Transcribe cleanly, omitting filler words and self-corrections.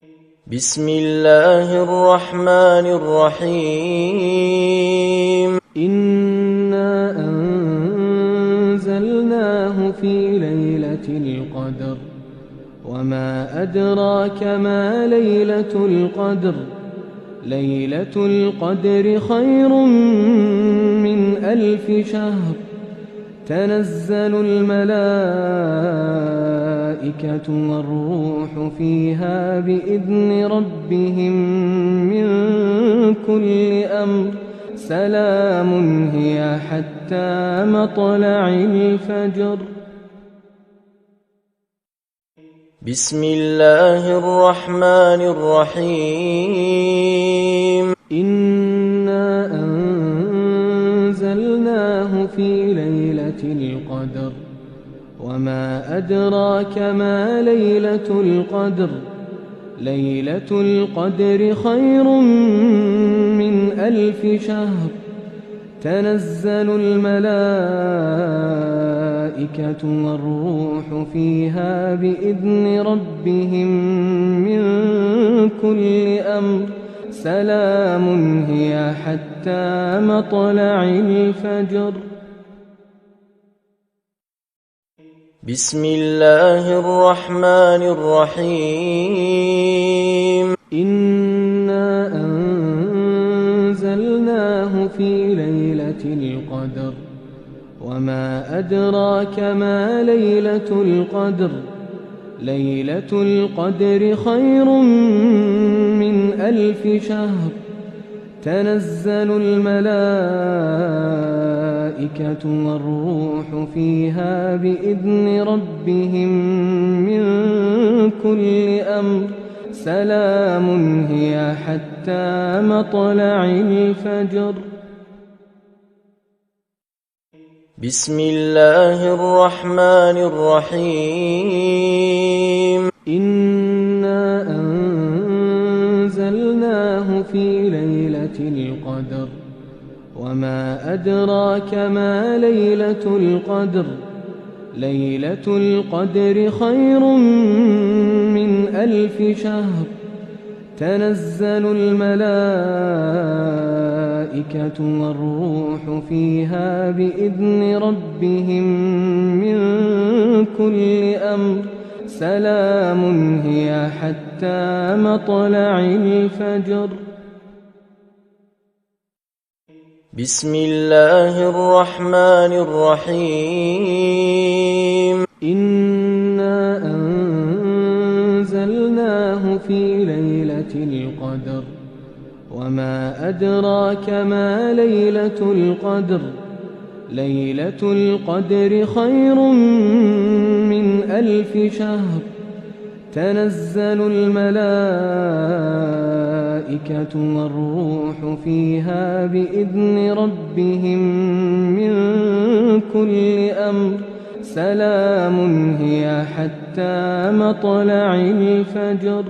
بسم الله الرحمن الرحيم إنا أنزلناه في ليلة القدر وما أدراك ما ليلة القدر ليلة القدر خير من 1000 شهر تنزل الملائكة والروح فيها بإذن ربهم من كل أمر سلام هي حتى مطلع الفجر. بسم الله الرحمن الرحيم إنا أنزلناه في ليلة القدر وما أدراك ما ليلة القدر ليلة القدر خير من 1000 شهر تنزل الملائكة والروح فيها بإذن ربهم من كل أمر سلام هي حتى مطلع الفجر. بسم الله الرحمن الرحيم إنا أنزلناه في ليلة القدر وما أدراك ما ليلة القدر ليلة القدر خير من 1000 شهر تنزل الملائكة والروح فيها بإذن ربهم من كل أمر سلام هي حتى مطلع الفجر. بسم الله الرحمن الرحيم إنا أنزلناه في ليلة القدر وما أدراك ما ليلة القدر ليلة القدر خير من 1000 شهر تنزل الملائكة والروح فيها بإذن ربهم من كل أمر سلام هي حتى مطلع الفجر. بسم الله الرحمن الرحيم إنا أنزلناه في ليلة القدر وما أدراك ما ليلة القدر ليلة القدر خير من 1000 شهر تنزل الملائكة والروح فيها بإذن ربهم من كل أمر سلام هي حتى مطلع الفجر.